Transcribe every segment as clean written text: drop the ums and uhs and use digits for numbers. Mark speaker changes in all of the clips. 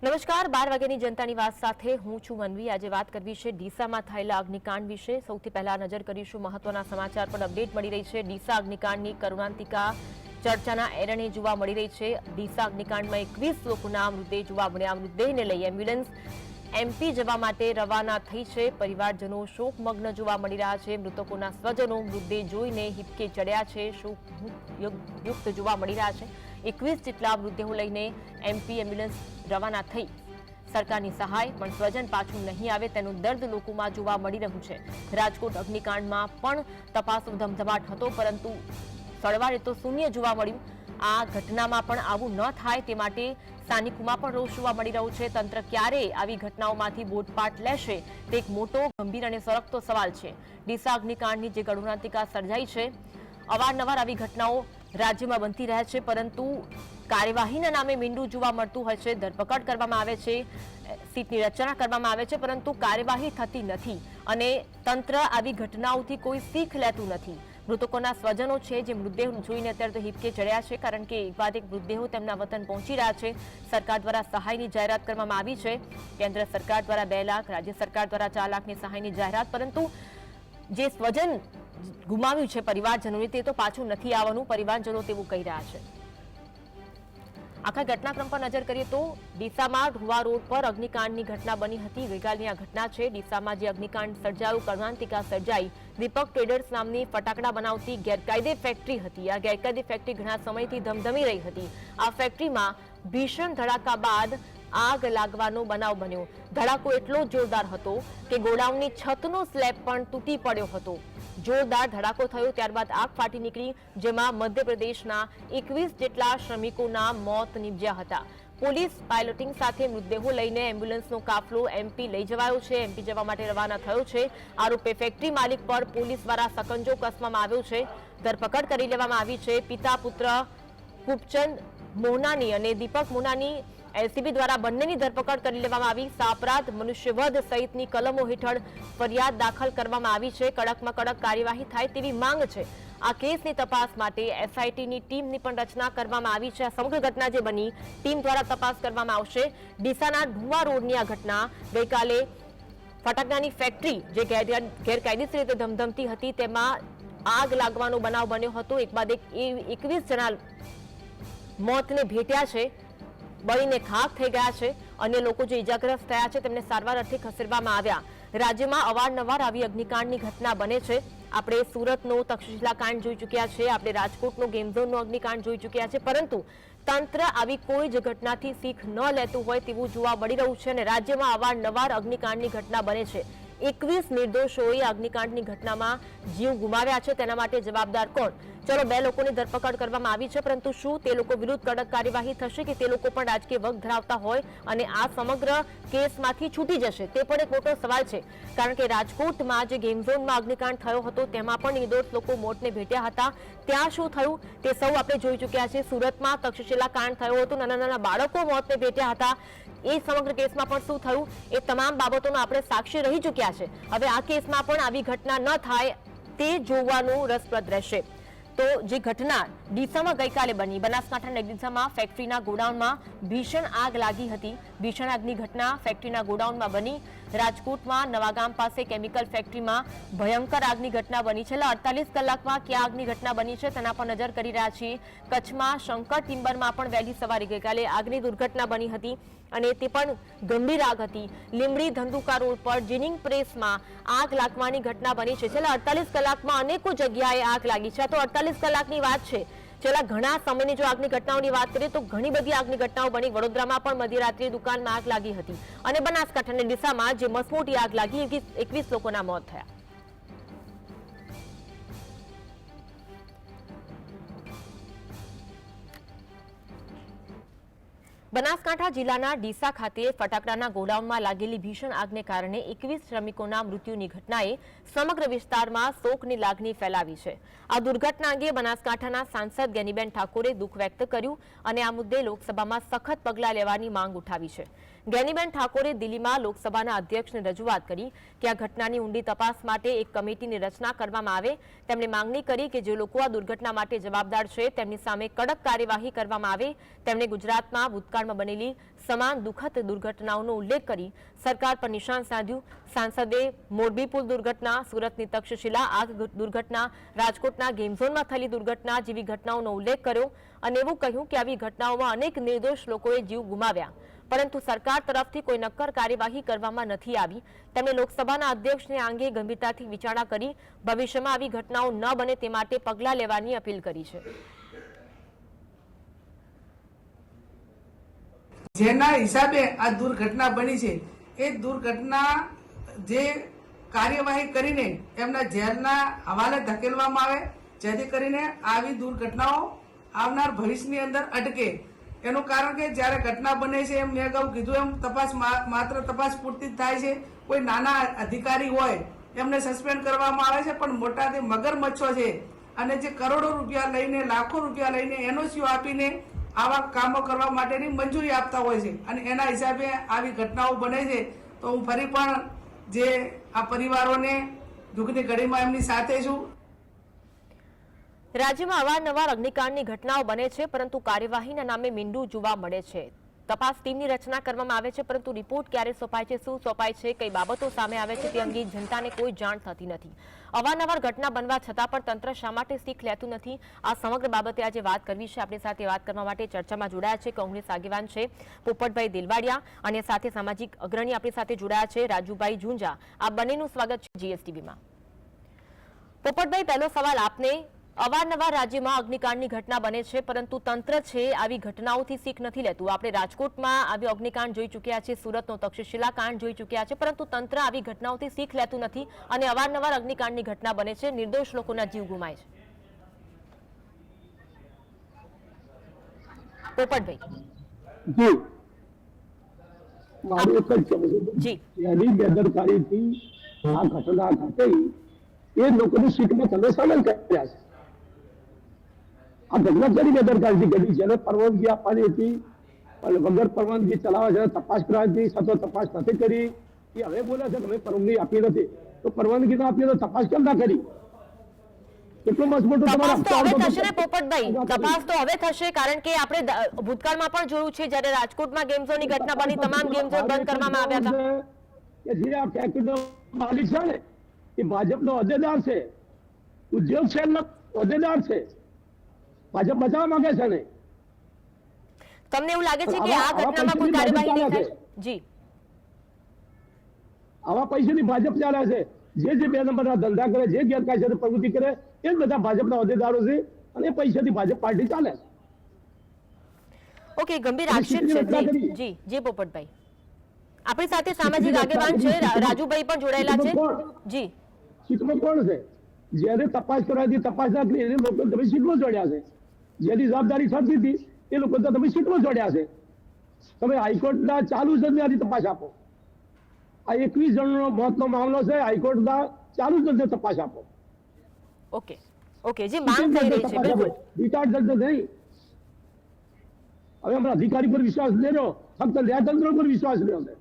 Speaker 1: નમસ્કાર 12 વાગ્યાની જનતાની વાત સાથે હું છું મનવી। આજે વાત કરવી છે ડીસામાં થયેલા અગ્નિકાંડ વિશે। સૌથી પહેલા નજર કરીશું મહત્વના સમાચાર પર અપડેટ મળી રહી છે। ડીસા અગ્નિકાંડની કરુણાંતિકા ચર્ચાના એરણે જોવા મળી રહી છે। ડીસા અગ્નિકાંડમાં 21 લોકોના મૃતદેહ જોવા મળ્યા। મૃતદેહને લઈ એમ્બ્યુલન્સ એમપી જવા માટે રવાના થઈ છે। પરિવારજનો શોકમગ્ન જોવા મળી રહ્યા છે। મૃતકોના સ્વજનો મૃતદેહ જોઈને હિબકે ચડ્યા છે, શોકયુક્ત જોવા મળી રહ્યા છે। 21 જેટલા મૃતદેહો લઈને એમપી એમ્બ્યુલન્સ રવાના થઈ સરકારની સહાય, પણ સ્વજન પાછું નહીં આવે તેનું દર્દ લોકોમાં જોવા મળી રહ્યું છે। રાજકોટ અગ્નિકાંડમાં પણ તપાસનો ધમધમાટ હતો, પરંતુ સળવાળે તો શૂન્ય જોવા મળ્યું। આ ઘટનામાં પણ આવું ન થાય તે માટે સ્થાનિકોમાં પણ રોષ જોવા મળી રહ્યો છે। તંત્ર ક્યારે આવી ઘટનાઓમાંથી બોધપાઠ લેશે તે એક મોટો, ગંભીર અને સળગતો સવાલ છે। ડીસા અગ્નિકાંડની જે કરુણાંતિકા સર્જાઈ છે, અવારનવાર આવી ઘટનાઓ રાજ્યમાં બનતી રહે છે, પરંતુ કાર્યવાહીના નામે મીંડું જોવા મળતું હોય છે। ધરપકડ કરવામાં આવે છે, સીટની રચના કરવામાં આવે છે, પરંતુ કાર્યવાહી થતી નથી અને તંત્ર આવી ઘટનાઓથી કોઈ શીખ લેતું નથી। મૃતકોના સ્વજનો છે જે મૃતદેહ જોઈને અત્યારે તો હિબકે ચડ્યા છે, કારણ કે એક બાદ એક મૃતદેહો તેમના વતન પહોંચી રહ્યા છે। સરકાર દ્વારા સહાયની જાહેરાત કરવામાં આવી છે। કેન્દ્ર સરકાર દ્વારા 2 લાખ, રાજ્ય સરકાર દ્વારા 4 લાખની સહાયની જાહેરાત, પરંતુ જે સ્વજન ગુમાવ્યું છે પરિવારજનોને, તે તો પાછું નથી આવવાનું, પરિવારજનો તેવું કહી રહ્યા છે। આખા ઘટનાક્રમ પર નજર કરીએ તો ડીસામાં ઢુવા રોડ પર અગ્નિકાંડની ઘટના બની હતી। ગઈકાલની આ ઘટના છે। ડીસામાં જે અગ્નિકાંડ સર્જાયું, કરુણાંતિકા સર્જાઈ, દીપક ટ્રેડર્સ નામની ફટાકડા બનાવતી ગેરકાયદે ફેક્ટરી હતી। આ ગેરકાયદે ફેક્ટરી ઘણા સમયથી ધમધમી રહી હતી। આ ફેક્ટરીમાં ભીષણ ધડાકા બાદ આગ લાગવાનો બનાવ બન્યો। ધડાકો એટલો જોરદાર હતો કે ગોડાઉનની છતનો સ્લેબ પણ તૂટી પડ્યો હતો। જોરદાર ધડાકો થયો, ત્યારબાદ આગ ફાટી નીકળી, જેમાં મધ્યપ્રદેશના 21 જેટલા શ્રમિકોના મોત નીપજ્યા હતા। પોલીસ પાયલોટિંગ સાથે મૃતદેહો લઈને એમ્બ્યુલન્સનો કાફલો એમપી લઈ જવાયો છે, એમપી જવા માટે રવાના થયો છે। આરોપી ફેક્ટરી માલિક પર પોલીસ દ્વારા સકંજો કસવામાં આવ્યો છે, ધરપકડ કરી લેવામાં આવી છે। પિતા પુત્ર કુપચંદ મોહનાની અને દીપક મોહનાની એલસીબી દ્વારા બંનેની ધરપકડ કરી લેવામાં આવી। સાપરાધ, મનુષ્યવધ સહિતની કલમો હેઠળ ફરિયાદ દાખલ કરવામાં આવી છે। કડકમાં કડક કાર્યવાહી થાય તેવી માંગ છે। આ કેસની તપાસ માટે એસઆઈટીની ટીમની પણ રચના કરવામાં આવી છે। આ સમગ્ર ઘટના જે બની, ટીમ દ્વારા તપાસ કરવામાં આવશે। ડીસાના ઢુવા રોડની આ ઘટના ગઈકાલે ફટાકડાની ફેક્ટરી જે ગેરકાયદેસર રીતે ધમધમતી હતી, તેમાં આગ લાગવાનો બનાવ બન્યો હતો। એક બાદ એક 21 જણા મોતને ભેટ્યા છે, બળીને ખાખ થઈ ગયા છે। અન્ય લોકો જે ઇજાગ્રસ્ત થયા છે તેમને સારવાર અર્થે ખસેડવામાં આવ્યા। રાજ્યમાં અવારનવાર આવી અગ્નિકાંડની ઘટના બને છે। આપણે સુરતનો તક્ષશિલા કાંડ જોઈ ચૂક્યા છે, આપણે રાજકોટનો ગેમઝોનનો અગ્નિકાંડ જોઈ ચૂક્યા છે, પરંતુ તંત્ર આવી કોઈ જ ઘટનાથી શીખ ન લેતું હોય તેવું જોવા મળી રહ્યું છે અને રાજ્યમાં અવારનવાર અગ્નિકાંડની ઘટના બને છે। 21 નિર્દોષોએ અગ્નિકાંડની ઘટનામાં જીવ ગુમાવ્યા છે, તેના માટે જવાબદાર કોણ? ચલો, 2 લોકોની ધરપકડ કરવામાં આવી છે, પરંતુ શું તે લોકો વિરુદ્ધ કડક કાર્યવાહી થશે કે તે લોકો પણ રાજકીય વગ ધરાવતા હોય અને આ સમગ્ર કેસમાંથી છૂટી જશે? તે પણ એક મોટો સવાલ છે, કારણ કે રાજકોટમાં જે ગેમ ઝોનમાં અગ્નિકાંડ થયો હતો તેમાં પણ નિર્દોષ લોકો મોતને ભેટ્યા હતા। ત્યાં શું થયું તે સૌ આપણે જોઈ ચૂક્યા છે। સુરતમાં તક્ષશિલા કાંડ થયો હતો, નાના નાના બાળકો મોતને ભેટ્યા હતા। એ સમગ્ર કેસમાં પણ શું થયું, એ તમામ બાબતોનો આપણે સાક્ષી રહી ચૂક્યા છે। હવે આ કેસમાં પણ આવી ઘટના ન થાય તે જોવાનું રસપ્રદ રહેશે। તો જે ઘટના ડીસામાં ગઈકાલે બની, બનાસકાંઠાના ડીસામાં ફેક્ટરીના ગોડાઉનમાં ભીષણ આગ લાગી હતી। ભીષણ આગની ઘટના ફેક્ટરીના ગોડાઉનમાં બની। રાજકોટમાં નવાગામ પાસે કેમિકલ ફેક્ટરીમાં ભયંકર આગની ઘટના બની। છેલ્લા 48 કલાકમાં ક્યાં આગની ઘટના બની છે તેના પર નજર કરી રહ્યા છીએ। કચ્છમાં શંકર ટિમ્બરમાં પણ વહેલી સવારે ગઈકાલે આગની દુર્ઘટના બની હતી અને તે પણ ગંભીર આગ હતી। લીંબડી ધંધુકા રોડ પર જીનિંગ પ્રેસમાં આગ લાગવાની ઘટના બની છે। છેલ્લા 48 કલાકમાં અનેકો જગ્યાએ આગ લાગી છે। તો 48 કલાકની વાત છે, છેલ્લા ઘણા સમયની જો આગની ઘટનાઓની વાત કરીએ તો ઘણી બધી આગની ઘટનાઓ બની। વડોદરામાં પણ મધ્યરાત્રિએ દુકાનમાં આગ લાગી હતી અને બનાસકાંઠા અને ડીસામાં જે મસમોટી આગ લાગી, 21 લોકોના મોત થયા। બનાસકાંઠા જિલ્લાના ડીસા ખાતે ફટાકડાના ગોડાઉનમાં લાગેલી ભીષણ આગને કારણે 21 શ્રમિકોના મૃત્યુની ઘટનાએ સમગ્ર વિસ્તારમાં શોકની લાગણી ફેલાવી છે। આ દુર્ઘટના અંગે બનાસકાંઠાના સાંસદ જ્ઞાનીબેન ઠાકોરે દુઃખ વ્યક્ત કર્યું અને આ મુદ્દે લોકસભામાં સખત પગલાં લેવાની માંગ ઉઠાવી છે। જ્ઞાનીબેન ઠાકોરે દિલ્હીમાં લોકસભાના અધ્યક્ષને રજૂઆત કરી કે આ ઘટનાની ઊંડી તપાસ માટે એક કમિટીની રચના કરવામાં આવે. તેમણે માંગણી કરી કે જે લોકો આ દુર્ઘટના માટે જવાબદાર છે તેમની સામે કડક કાર્યવાહી કરવામાં આવે. તેમણે ગુજરાતમાં ભૂતકાળમાં બનેલી સમાન દુઃખદ દુર્ઘટનાઓનો ઉલ્લેખ કરી સરકાર પર નિશાન સાધ્યું. સાંસદે મોરબી પુલ દુર્ઘટના, સુરતની તક્ષશિલા આગ દુર્ઘટના, રાજકોટના ગેમ ઝોનમાં થયેલી દુર્ઘટના જેવી ઘટનાઓનો ઉલ્લેખ કર્યો અને એવું કહ્યું કે આવી ઘટનાઓમાં અનેક નિર્દોષ લોકોએ જીવ ગુમાવ્યા, પરંતુ સરકાર તરફથી કોઈ નક્કર કાર્યવાહી કરવામાં નથી આવી. તેમણે લોકસભાના અધ્યક્ષને આ અંગે ગંભીરતાથી વિચારણા કરી ભવિષ્યમાં આવી ઘટનાઓ ન બને તે માટે પગલાં લેવાની અપીલ કરી છે.
Speaker 2: જેના હિસાબે આ દુર્ઘટના બની છે એ દુર્ઘટના જે કાર્યવાહી કરીને એમના જેલના હવાલે ધકેલવામાં આવે, જેથી કરીને આવી દુર્ઘટનાઓ આવનાર ભવિષ્યની અંદર અટકે. એનું કારણ કે જ્યારે ઘટના બને છે એમ મેં અગાઉ કીધું એમ તપાસ માત્ર તપાસ પૂરતી જ થાય છે. કોઈ નાના અધિકારી હોય એમને સસ્પેન્ડ કરવામાં આવે છે, પણ મોટા જે મગરમચ્છો છે અને જે કરોડો રૂપિયા લઈને લાખો રૂપિયા લઈને એનઓસીઓ આપીને આવા કામો કરવા માટેની મંજૂરી આપતા હોય છે અને એના હિસાબે આવી ઘટનાઓ બને છે. તો હું ફરી પણ જે આ પરિવારોને દુઃખની ઘડીમાં એમની સાથે છું.
Speaker 1: રાજ્યમાં અવારનવાર અગ્નિકાંડની ઘટનાઓ બને છે, પરંતુ કાર્યવાહીના નામે મીંડું જોવા મળે છે. તપાસ ટીમની રચના કરવામાં આવે છે, પરંતુ રિપોર્ટ ક્યારે સોંપાય છે, શું સોંપાય છે, કઈ બાબતો સામે આવે છે તે અંગે જનતાને કોઈ જાણ થતી નથી. અવારનવાર ઘટના બનવા છતાં પણ તંત્ર શા માટે શીખ લેતું નથી? આ સમગ્ર બાબતે આજે વાત કરવી છે. આપણી સાથે વાત કરવા માટે ચર્ચામાં જોડાયા છે કોંગ્રેસ આગેવાન છે પોપટભાઈ દેલવાડિયા અને સાથે સામાજિક અગ્રણી આપણી સાથે જોડાયા છે રાજુભાઈ ઝુંઝા. આ બંનેનું સ્વાગત છે જીએસટીવીમાં. પોપટભાઈ, પહેલો સવાલ આપને. અવારનવાર રાજ્યમાં અગ્નિકાંડની ઘટના બને છે, પરંતુ તંત્ર છે આવી ઘટનાઓથી શીખ નથી લેતું. આપણે રાજકોટમાં આવી અગ્નિકાંડ જોઈ ચૂક્યા છે, સુરતનો તક્ષશિલા કાંડ જોઈ ચૂક્યા છે, પરંતુ તંત્ર આવી ઘટનાઓથી શીખ લેતું નથી અને અવારનવાર અગ્નિકાંડની ઘટના બને છે, નિર્દોષ લોકોના જીવ ગુમાય છે. પોપટભાઈ
Speaker 3: જી, મારું એક જ કહેવું છે, એની બેદરકારીથી આ ઘટના ઘટી એ લોકોની સીટમાં તમે સામેલ કર્યા છે. આ ઘટના કરી બેદરકારીથી ઘટી, જેને પરવાનગી આપવાની હતી અને વગર પરવાનગી ચલાવે છે, તપાસ કરાવી છતાં તપાસ નથી કરી. એ હવે બોલે છે કે અમે પરવાનગી આપી નથી, તો પરવાનગી ના આપી તો તપાસ કેમ ના કરી? કેટલો મજબૂત
Speaker 1: તપાસ તો હવે થશે ને પોપટભાઈ, તપાસ તો હવે થશે, કારણ કે આપણે ભૂતકાળમાં પણ જોયું છે જ્યારે રાજકોટમાં ગેમ ઝોનની ઘટના બની, તમામ ગેમ ઝોન બંધ કરવામાં આવ્યા હતા.
Speaker 3: કે જે આ ફેક્ટરીનો માલિક છે ને એ ભાજપનો હોદ્દેદાર છે, ઉદ્યોગ શહેરનો હોદ્દેદાર છે, ભાજપ બચાવવા માંગે છે ને.
Speaker 1: તમને એવું લાગે છે કે આ ઘટનામાં કોઈ કાર્યવાહી નહીં થાય? જી,
Speaker 3: આવા પૈસાની ભાજપ ચાલે છે. જે બે નંબરના ધંધા કરે, જે ગેરકાયદેસર પ્રવૃત્તિ કરે એ જ બધા ભાજપના હોદ્દેદારો છે અને એ પૈસાથી ભાજપ પાર્ટી ચાલે છે.
Speaker 1: ઓકે, ગંભીર આક્ષેપ છે. જી જી પોપટભાઈ, આપણી સાથે સામાજિક આગેવાન છે રાજુભાઈ પણ જોડાયેલા છે. જી,
Speaker 3: સીટમાં કોણ છે? જેને તપાસ કરાવી તપાસ ના કરી એ લોકો તમે સીટમાં જોડ્યા છે. જેની જવાબદારી થતી હતી એ લોકો તો તમે સીટમાં જોડ્યા છે. તમે હાઈકોર્ટના ચાલુ જજની તપાસ આપો. આ 21 જણનો મોતનો મામલો છે, હાઈકોર્ટના ચાલુ જજને તપાસ આપો.
Speaker 1: ઓકે ઓકે, જે માંગ થઈ રહી છે બિલકુલ
Speaker 3: રિટાયર્ડ જજ નહીં. હવે અમારા અધિકારી પર વિશ્વાસ લેરો, ફક્ત ન્યાયતંત્ર પર વિશ્વાસ લેવો છે.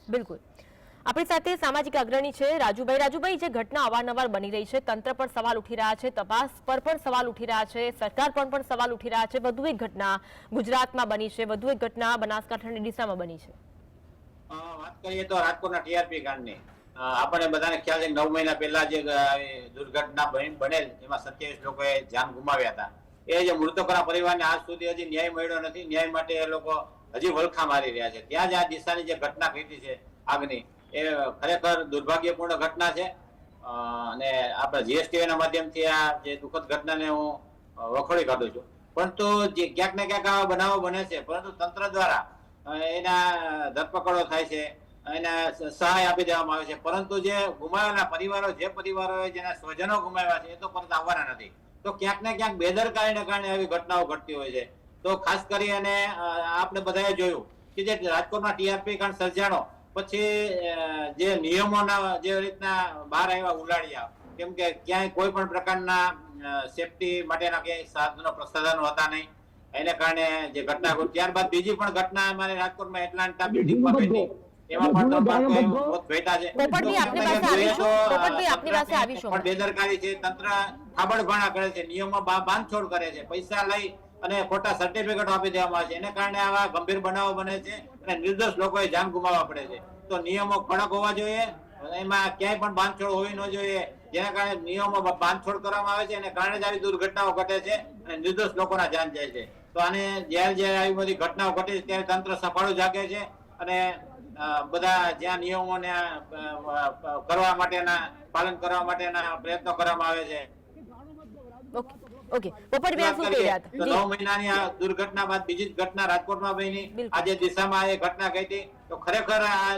Speaker 1: બિલકુલ. આપણી સાથે સામાજિક અગ્રણી છે રાજુભાઈ. રાજુભાઈ, જે ઘટના અવારનવાર બની રહી છે, તંત્ર પર સવાલ ઉઠી રહ્યા છે, તપાસ પર પણ સવાલ ઉઠી રહ્યા છે, સરકાર પર પણ સવાલ ઉઠી રહ્યા છે. વધુ એક ઘટના ગુજરાતમાં બની છે, વધુ એક ઘટના બનાસકાંઠાની ડીસામાં બની છે.
Speaker 4: વાત કરીએ તો રાજકોટના ટીઆરપી કાંડની આપણને બધાને ખ્યાલ છે, 9 મહિના પહેલા જે દુર્ઘટના બનેલ એમાં 27 લોકોએ જાન ગુમાવ્યા હતા. એ જે મૃતકોના પરિવારને આજ સુધી હજી ન્યાય મળ્યો નથી. ન્યાય માટે એ લોકો હજી વલખા મારી રહ્યા છે. ત્યાં જ આ દિશાની જે ઘટના ઘટી છે આગની, એ ખરેખર દુર્ભાગ્યપૂર્ણ ઘટના છે અને આપણે જીએસટીવી ના માધ્યમથી આ જે દુઃખદ ઘટનાને હું વખોડી કાઢું છું. પરંતુ જે ક્યાંક ને ક્યાંક આવા બનાવો બને છે, પરંતુ તંત્ર દ્વારા એના ધરપકડો થાય છે, એને સહાય આપી દેવામાં આવે છે, પરંતુ જે ગુમાવેલા પરિવારો, જે પરિવારોએ જેના સ્વજનો ગુમાવ્યા છે એ તો પરત આવવાના નથી. તો ક્યાંક ને ક્યાંક બેદરકારીને કારણે આવી ઘટનાઓ ઘટતી હોય છે. તો ખાસ કરી અને આપણે બધાએ જોયું કે જે રાજકોટમાં ટીઆરપી કાંડ સર્જાણો પછી જે નિયમોના જે રીતના બહાર આવ્યા ઉલાડ્યા, કેમ કે ક્યાંય કોઈ પણ પ્રકારના સેફટી માટેના ક્યાંય સાધનો પ્રસાધનો હતા નહીં. એને કારણે જે ઘટના ઘટી ત્યારબાદ બીજી પણ ઘટના અમારે રાજકોટમાં એટલાન્ટા બિલ્ડિંગમાં ઘટી એમાં પણ 3 બાળકો મોત ભેટા છે.
Speaker 1: પોપટભાઈ, આપની પાસે આવીશું. પોપટભાઈ, આપની પાસે આવીશું.
Speaker 4: પણ બેદરકારી છે, તંત્ર ખાબડભાણા કરે છે, નિયમો બાંધછોડ કરે છે, પૈસા લઈ અને ખોટા સર્ટિફિકેટ આપી દેવામાં આવે છે. એને કારણે આવા ગંભીર બનાવો બને છે અને નિર્દોષ લોકોએ જાન ગુમાવવા પડે છે. તો નિયમો કડક હોવા જોઈએ, એમાં ક્યાંય પણ બાંધછોડ હોવી ન જોઈએ. જેના કારણે નિયમો બાંધછોડ કરવામાં આવે છે અને કારણે જ આવી દુર્ઘટનાઓ ઘટે છે અને નિર્દોષ લોકોના જાન જાય છે. તો આને જ્યારે આવી બધી ઘટનાઓ ઘટે છે ત્યારે તંત્ર સફાળું જાગે છે અને બધા જ્યાં નિયમોને કરવા માટેના પાલન કરવા માટેના પ્રયત્નો કરવામાં આવે છે.
Speaker 1: ઓકે, પોપટભાઈ, આપ શું કહી રહ્યા હતા?
Speaker 4: 9 મહિનાની આ દુર્ઘટના બાદ બીજી જ ઘટના રાજકોટમાં બની. આજે દિશામાં એ ઘટના ઘટી. તો ખરેખર આ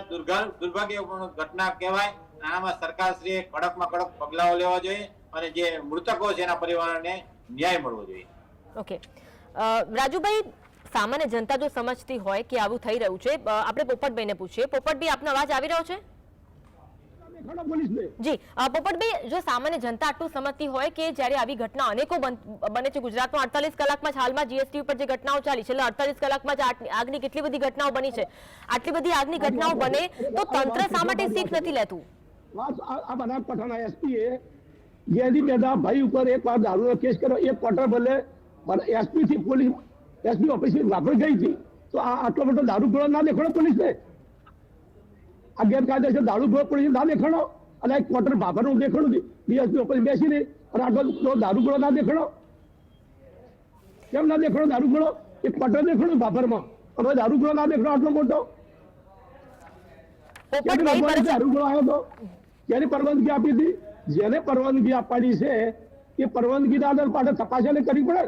Speaker 4: દુર્ભાગ્યપૂર્ણ ઘટના કહેવાય. આમાં સરકારશ્રીએ કડકમાં કડક પગલાઓ લેવા જોઈએ અને જે મૃતકો છે એના પરિવારોને ન્યાય મળવો જોઈએ.
Speaker 1: ઓકે, રાજુભાઈ, સામાન્ય જનતા જો સમજતી હોય કે આવું થઈ રહ્યું છે, આપણે પોપટભાઈને પૂછીએ. પોપટભાઈ, આપનો અવાજ આવી રહ્યો છે? જી પોપટભાઈ, જો સામાન્ય જનતા આટલું સમજતી હોય કે જ્યારે આવી ઘટના અનેકો બને છે ગુજરાતમાં 48 કલાકમાં જ હાલમાં જીએસટી ઉપર જે ઘટનાઓ ચાલી છે, એટલે 48 કલાકમાં જ આગની કેટલી બધી ઘટનાઓ બની છે, આટલી બધી આગની ઘટનાઓ બને તો તંત્ર શા માટે શીખ નથી લેતું?
Speaker 3: આ બનાસ પઠાણ એસપીએ જેની પેદા ભાઈ ઉપર એક વાર દારૂનો કેસ કર્યો, એક ક્વાર્ટર બદલે એસપી થી પોલીસ એસપી ઓફિસ વાપર ગઈ હતી. તો આ આટલો મોટો દારૂ ગોળો ના દેખાડો પોલીસને? આ ગેરકાયદેસર દારૂ ગોળો પોલીસ ના દેખાડો અને એક ક્વાર્ટર ભાભરનું દેખાડું ડીએસપી ઓફિસ બેસીને અને આટલો દારૂ ગોળો ના દેખાડો? કેમ ના દેખાડો દારૂ ગોળો? એક ક્વાર્ટર દેખાડું ભાભરમાં, હવે દારૂ ગોળો ના દેખાડો આટલો મોટો? દારૂ ગોળો આવ્યો હતો, જેની પરવાનગી આપી હતી, જેને પરવાનગી આપવાની છે એ પરવાનગીના આધાર પાડે તપાસને કરવી પડે.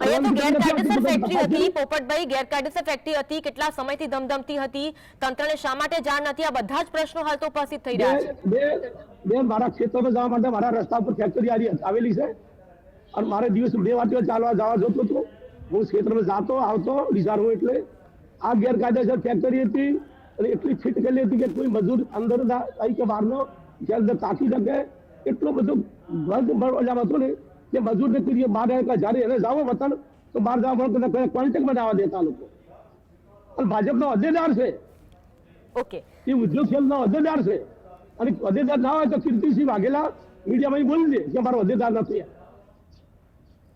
Speaker 1: અહીંયા તો ગેરકાયદેસર ફેક્ટરી હતી પોપટભાઈ, ગેરકાયદેસર ફેક્ટરી હતી, કેટલા સમયથી ધમધમતી હતી, તંત્રને શા માટે જાણ નથી? આ બધા જ પ્રશ્નો હાલ તો ઉપસ્થિત થઈ રહ્યા છે.
Speaker 3: બે મારા ક્ષેત્રમાં જવા માટે મારા રસ્તા પર ફેક્ટરી આવેલી છે અને મારે દિવસ 2 વાગ્યે ચાલવા જવા જતો હતો. હું ક્ષેત્રમાં જાતો આવતો ડિસારું. એટલે આ ગેરકાયદેસર ફેક્ટરી હતી અને એટલી ફિટ કરેલી હતી કે કોઈ મજૂર અંદર આવી કે બહારનો અંદર તાકી શકે એટલો બધો વર્ગ હતો ને કે મજૂરને કરીએ બહાર જયારે એને જાઓ વતન તો બહાર જવા મળે કોન્ટેક્ટમાં જવા દેતા લોકો. અને ભાજપનો હોદ્દેદાર છે,
Speaker 1: ઓકે,
Speaker 3: એ ઉદ્યોગ સેલનો હોદ્દેદાર છે અને હોદ્દેદાર ના હોય તો કીર્તિસિંહ વાઘેલા મીડિયામાં બોલી દે કે મારો હોદ્દેદાર નથી.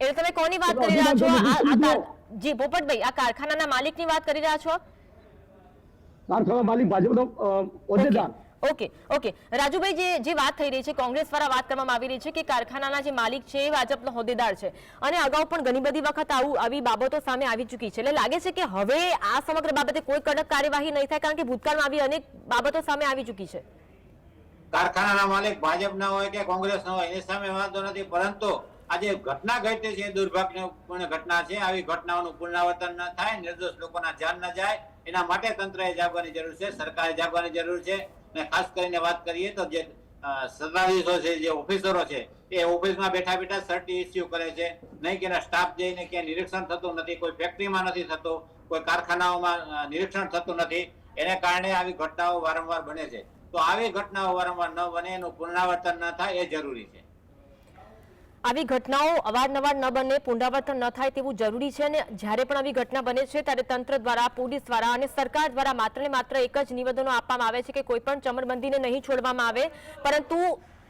Speaker 1: એટલે તમે કોની વાત કરી રહ્યા છો? જી પોપટભાઈ, આ કારખાનાના માલિકની વાત કરી રહ્યા છો?
Speaker 3: કારખાના માલિક ભાજપનો હોદ્દેદાર.
Speaker 1: ઓકે ઓકે, રાજુભાઈ, જે વાત થઈ રહી છે, કોંગ્રેસ દ્વારા વાત કરવામાં આવી રહી છે કે કારખાનાના જે માલિક છે એ ભાજપનો હોદ્દેદાર છે અને અગાઉ પણ ઘણી બધી વખત આવી બાબતો સામે આવી ચૂકી છે. એટલે લાગે છે કે હવે આ સમગ્ર બાબતે કોઈ કડક કાર્યવાહી નહીં થાય, કારણ કે ભૂતકાળમાં આવી અનેક બાબતો સામે આવી ચૂકી છે.
Speaker 4: કારખાનાના માલિક ભાજપના હોય કે કોંગ્રેસના હોય એની સામે વાંધો નથી, પરંતુ આજે ઘટના ઘટી છે દુર્ભાગ્યપૂર્ણ ઘટના છે. આવી ઘટનાઓનું પુનરાવર્તન ન થાય, નિર્દોષ લોકોના જાન ન જાય, એના માટે તંત્રએ જાગવાની જરૂર છે, સરકારે જાગવાની જરૂર છે. અને ખાસ કરીને વાત કરીએ તો જે સત્તાધીશો છે, જે ઓફિસરો છે, એ ઓફિસમાં બેઠા બેઠા સર્ટી ઇસ્યુ કરે છે, નહીં કે સ્ટાફ જઈને ક્યાંય નિરીક્ષણ થતું નથી, કોઈ ફેક્ટરીમાં નથી થતું, કોઈ કારખાનાઓમાં નિરીક્ષણ થતું નથી. એને કારણે આવી ઘટનાઓ વારંવાર બને છે. તો આવી ઘટનાઓ વારંવાર ન બને, એનું પુનરાવર્તન ન થાય એ જરૂરી છે.
Speaker 1: આવી ઘટનાઓ અવારનવાર ન બને, પુનરાવર્તન ન થાય તેવું જરૂરી છે. અને જ્યારે પણ આવી ઘટના બને છે ત્યારે તંત્ર દ્વારા, પોલીસ દ્વારા અને સરકાર દ્વારા માત્ર ને માત્ર એક જ નિવેદનો આપવામાં આવે છે કે કોઈ પણ ચમરબંધીને નહીં છોડવામાં આવે, પરંતુ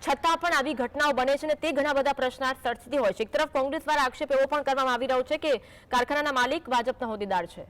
Speaker 1: છતાં પણ આવી ઘટનાઓ બને છે અને તે ઘણા બધા પ્રશ્નાર્થ સર્જતી હોય છે. એક તરફ કોંગ્રેસ દ્વારા આક્ષેપ એવો પણ કરવામાં આવી રહ્યો છે કે કારખાનાના માલિક ભાજપના હોદ્દેદાર છે.